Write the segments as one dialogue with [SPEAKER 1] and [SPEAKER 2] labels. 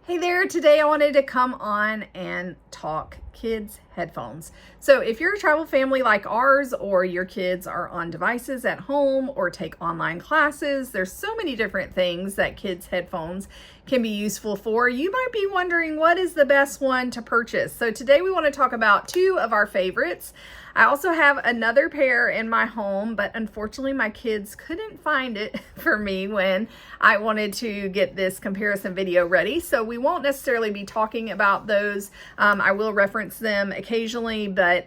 [SPEAKER 1] Hey there, today I wanted to come on and talk kids headphones. So if you're a travel family like ours, or your kids are on devices at home or take online classes, there's so many different things that kids headphones can be useful for. You might be wondering what is the best one to purchase. So today we want to talk about two of our favorites. I also have another pair in my home, but unfortunately my kids couldn't find it for me when I wanted to get this comparison video ready. So we won't necessarily be talking about those. I will reference them occasionally, but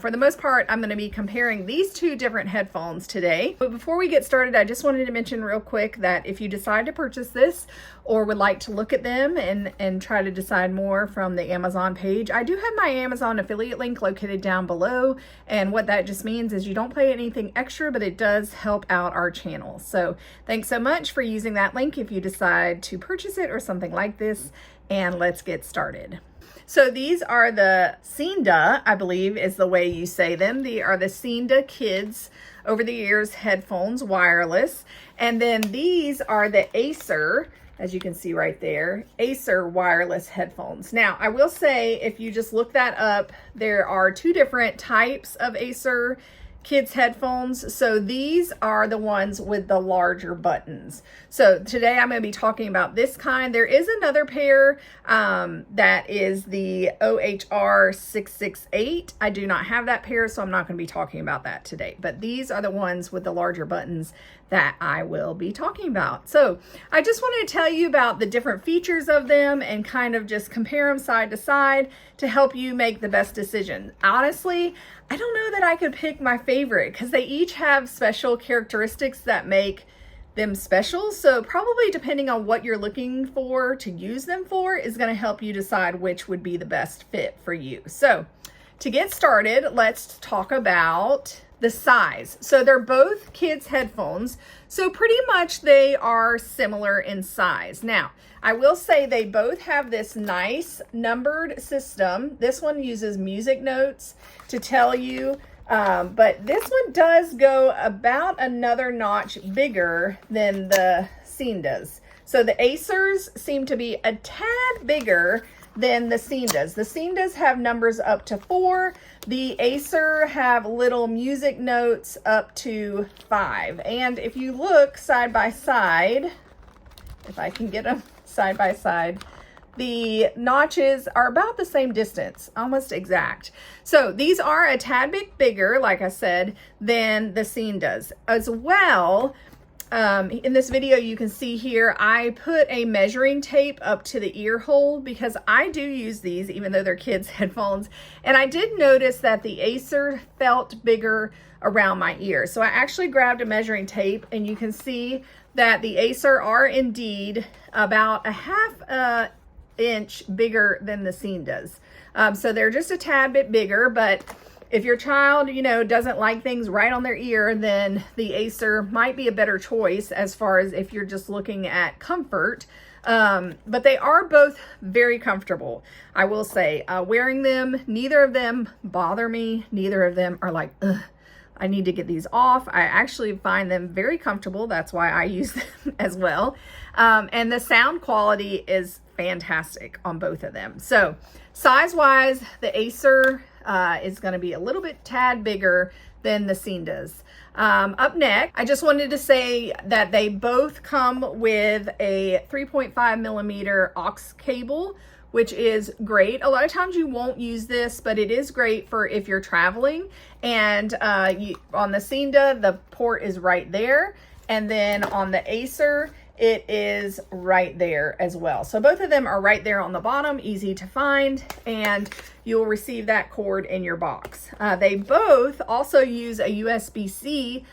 [SPEAKER 1] for the most part, I'm going to be comparing these two different headphones today. But before we get started, I just wanted to mention real quick that if you decide to purchase this or would like to look at them and try to decide more from the Amazon page, I do have my Amazon affiliate link located down below. And what that just means is you don't pay anything extra, but it does help out our channel. So thanks so much for using that link if you decide to purchase it or something like this. And let's get started. So these are the Seenda, I believe is the way you say them. They are the Seenda Kids over the ears headphones, wireless. And then these are the Acer, as you can see right there, Acer wireless headphones. Now, I will say, if you just look that up, there are two different types of Acer kids headphones. So these are the ones with the larger buttons. So today I'm going to be talking about this kind. There is another pair that is the OHR 668. I do not have that pair, so I'm not going to be talking about that today. But these are the ones with the larger buttons that I will be talking about. So I just wanted to tell you about the different features of them and kind of just compare them side to side to help you make the best decision. Honestly, I don't know that I could pick my favorite because they each have special characteristics that make them special. So probably depending on what you're looking for to use them for is going to help you decide which would be the best fit for you. So to get started, let's talk about the size. So they're both kids headphones. So pretty much they are similar in size. Now, I will say they both have this nice numbered system. This one uses music notes to tell you, but this one does go about another notch bigger than the Seendas. So the Acers seem to be a tad bigger than the Seendas. The Seendas have numbers up to 4. The Acer have little music notes up to 5. And if you look side by side, if I can get them side by side, the notches are about the same distance, almost exact. So these are a tad bit bigger, like I said, than the Seendas. As well, in this video you can see here, I put a measuring tape up to the ear hole because I do use these even though they're kids headphones. And I did notice that the Acer felt bigger around my ear. So I actually grabbed a measuring tape and you can see that the Acer are indeed about a half inch bigger than the Seendas. So they're just a tad bit bigger, but if your child, doesn't like things right on their ear, then the Acer might be a better choice as far as if you're just looking at comfort. But they are both very comfortable. I will say, wearing them, neither of them bother me. Neither of them are like, ugh, I need to get these off. I actually find them very comfortable. That's why I use them as well. And the sound quality is fantastic on both of them. So size-wise, the Acer is going to be a little bit tad bigger than the Seendas. Up next, I just wanted to say that they both come with a 3.5 millimeter aux cable, which is great. A lot of times you won't use this, but it is great for if you're traveling. And on the Seenda, the port is right there. And then on the Acer, it is right there as well. So both of them are right there on the bottom, easy to find, and you'll receive that cord in your box. They both also use a USB-C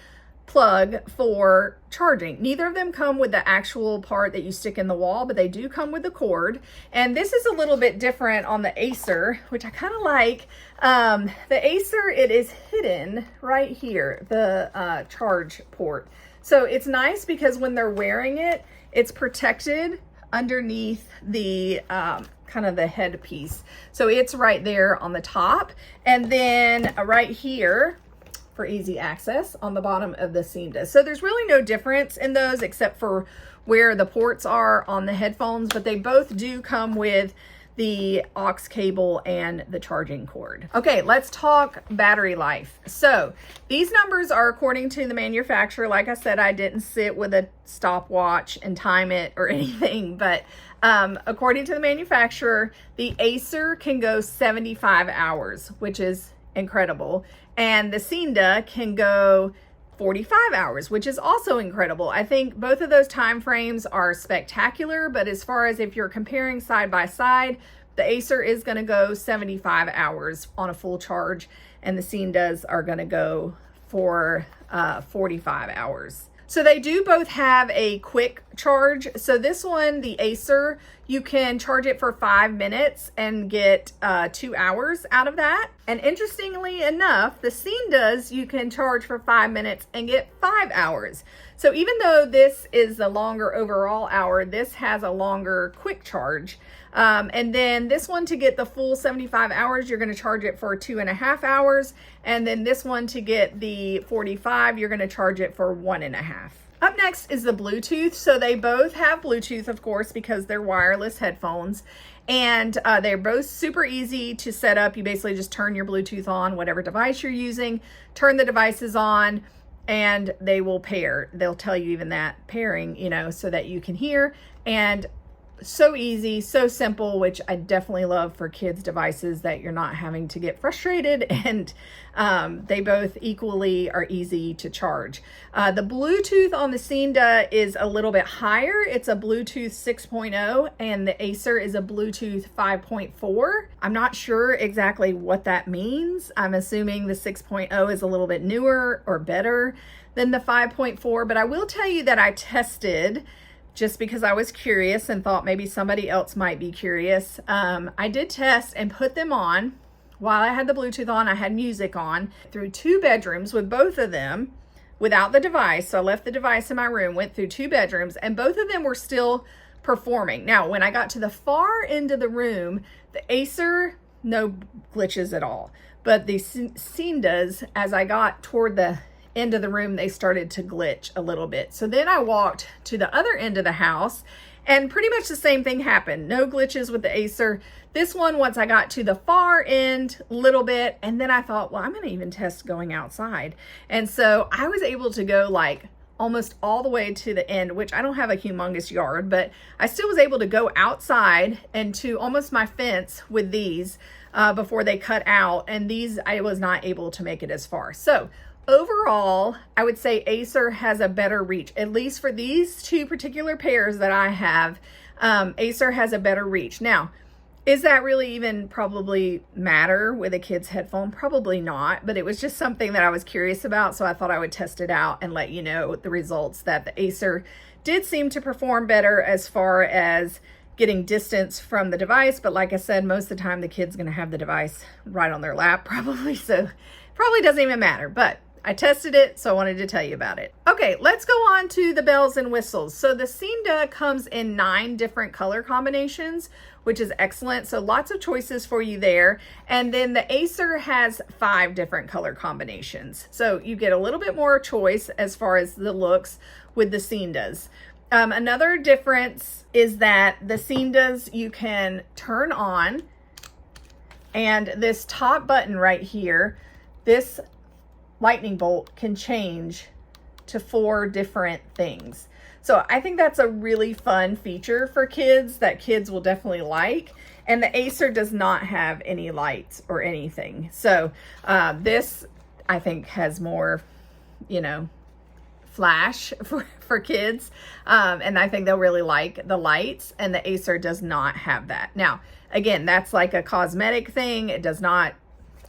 [SPEAKER 1] plug for charging. Neither of them come with the actual part that you stick in the wall, but they do come with the cord. And this is a little bit different on the Acer, which I kind of like. The Acer, it is hidden right here, the charge port. So it's nice because when they're wearing it, it's protected underneath the kind of the headpiece. So it's right there on the top. And then right here, for easy access on the bottom of the Seenda. So there's really no difference in those except for where the ports are on the headphones, but they both do come with the aux cable and the charging cord. Okay, let's talk battery life. So these numbers are according to the manufacturer. Like I said, I didn't sit with a stopwatch and time it or anything, but according to the manufacturer, the Acer can go 75 hours, which is incredible. And the Seenda can go 45 hours, which is also incredible. I think both of those time frames are spectacular, but as far as if you're comparing side by side, the Acer is going to go 75 hours on a full charge, and the Seendas are going to go for 45 hours. So they do both have a quick charge. So this one, the Acer, you can charge it for 5 minutes and get 2 hours out of that. And interestingly enough, the Seendas, you can charge for 5 minutes and get 5 hours. So even though this is the longer overall hour, this has a longer quick charge. And then this one, to get the full 75 hours, you're going to charge it for 2.5 hours. And then this one, to get the 45, you're going to charge it for 1.5. Up next is the Bluetooth. So they both have Bluetooth, of course, because they're wireless headphones. And they're both super easy to set up. You basically just turn your Bluetooth on, whatever device you're using, turn the devices on, and they will pair. They'll tell you even that pairing, you know, so that you can hear. And so easy, so simple, which I definitely love for kids' devices, that you're not having to get frustrated, and they both equally are easy to charge. The Bluetooth on the Seenda is a little bit higher. It's a Bluetooth 6.0 and the Acer is a Bluetooth 5.4. I'm not sure exactly what that means. I'm assuming the 6.0 is a little bit newer or better than the 5.4, but I will tell you that I tested, just because I was curious and thought maybe somebody else might be curious. I did test and put them on while I had the Bluetooth on. I had music on through 2 bedrooms with both of them without the device. So I left the device in my room, went through 2 bedrooms, and both of them were still performing. Now, when I got to the far end of the room, the Acer, no glitches at all. But the Seendas, as I got toward the end of the room, they started to glitch a little bit. So then I walked to the other end of the house and pretty much the same thing happened. No glitches with the Acer. This one, once I got to the far end, little bit, and then I thought, well, I'm going to even test going outside. And so I was able to go like almost all the way to the end, which I don't have a humongous yard, but I still was able to go outside and to almost my fence with these before they cut out. And these, I was not able to make it as far. So overall, I would say Acer has a better reach, at least for these 2 particular pairs that I have. Acer has a better reach. Now, is that really even probably matter with a kid's headphone? Probably not, but it was just something that I was curious about, so I thought I would test it out and let you know the results, that the Acer did seem to perform better as far as getting distance from the device. But like I said, most of the time the kid's going to have the device right on their lap probably, so probably doesn't even matter. But I tested it, so I wanted to tell you about it. Okay, let's go on to the bells and whistles. So the Seenda comes in 9 different color combinations, which is excellent. So lots of choices for you there. And then the Acer has 5 different color combinations. So you get a little bit more choice as far as the looks with the Seendas. Another difference is that the Seendas you can turn on, and this top button right here, this lightning bolt can change to 4 different things. So I think that's a really fun feature for kids that kids will definitely like. And the Acer does not have any lights or anything. So this, I think, has more, you know, flash for kids. And I think they'll really like the lights, and the Acer does not have that. Now, again, that's like a cosmetic thing. It does not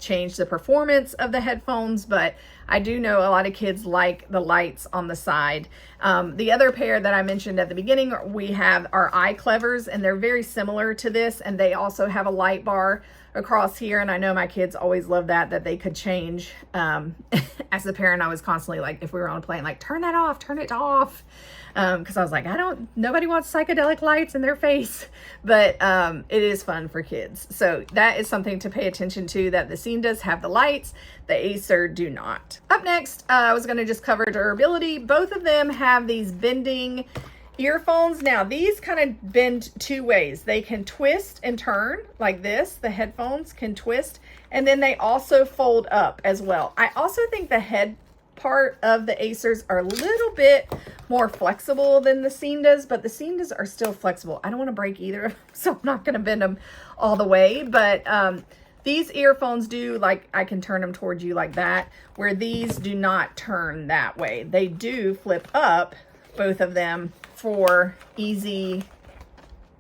[SPEAKER 1] change the performance of the headphones, but I do know a lot of kids like the lights on the side. The other pair that I mentioned at the beginning, we have our iClevers, and they're very similar to this, and they also have a light bar across here. And I know my kids always love that they could change. As a parent, I was constantly like, if we were on a plane, like, turn that off, turn it off. Because I was like, nobody wants psychedelic lights in their face, but it is fun for kids. So that is something to pay attention to, that the Seendas have the lights, the Acer do not. Up next, I was going to just cover durability. Both of them have these bending earphones. Now, these kind of bend two ways. They can twist and turn like this. The headphones can twist, and then they also fold up as well. I also think the head part of the Acers are a little bit more flexible than the Seendas, but the Seendas are still flexible. I don't want to break either of them, so I'm not going to bend them all the way, but these earphones do, like, I can turn them towards you like that, where these do not turn that way. They do flip up, both of them, for easy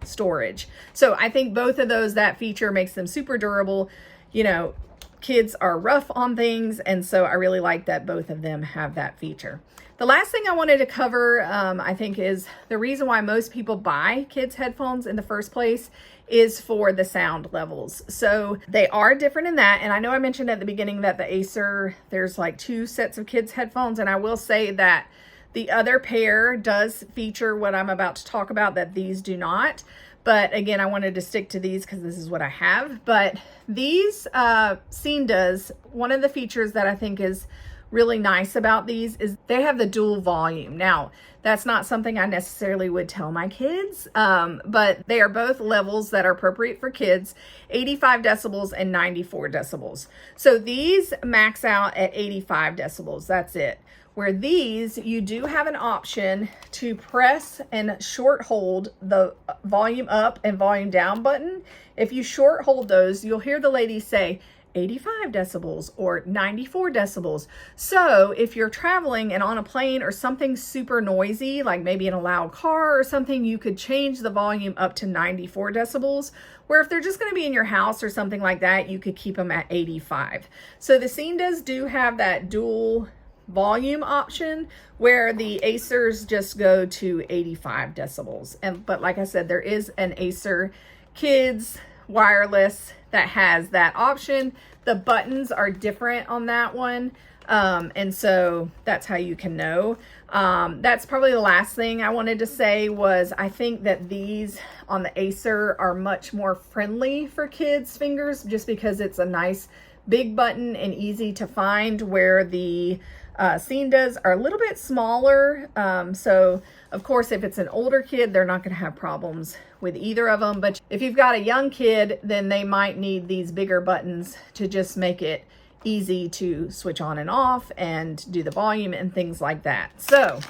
[SPEAKER 1] storage. So I think both of those, that feature makes them super durable. You know, kids are rough on things, and so I really like that both of them have that feature. The last thing I wanted to cover, I think, is the reason why most people buy kids headphones in the first place is for the sound levels. So they are different in that. And I know I mentioned at the beginning that the Acer, there's like 2 sets of kids headphones. And I will say that the other pair does feature what I'm about to talk about that these do not. But again, I wanted to stick to these because this is what I have. But these Seendas, one of the features that I think is really nice about these is they have the dual volume. Now, that's not something I necessarily would tell my kids, but they are both levels that are appropriate for kids, 85 decibels and 94 decibels. So these max out at 85 decibels, that's it. Where these, you do have an option to press and short hold the volume up and volume down button. If you short hold those, you'll hear the lady say 85 decibels or 94 decibels. So if you're traveling and on a plane or something super noisy, like maybe in a loud car or something, you could change the volume up to 94 decibels, where if they're just going to be in your house or something like that, you could keep them at 85. So the Seendas do have that dual volume option where the Acers just go to 85 decibels. But like I said, there is an Acer Kids wireless that has that option. The buttons are different on that one. And so that's how you can know. That's probably the last thing I wanted to say was I think that these on the Acer are much more friendly for kids' fingers just because it's a nice big button and easy to find, where the Seendas are a little bit smaller. So of course, if it's an older kid, they're not going to have problems with either of them. But if you've got a young kid, then they might need these bigger buttons to just make it easy to switch on and off and do the volume and things like that. So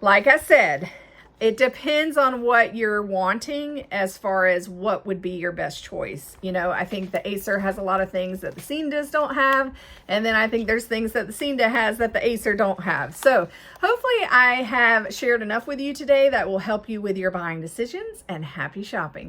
[SPEAKER 1] like I said, it depends on what you're wanting as far as what would be your best choice. You know, I think the Acer has a lot of things that the Seendas don't have. And then I think there's things that the Seenda has that the Acer don't have. So hopefully I have shared enough with you today that will help you with your buying decisions, and happy shopping.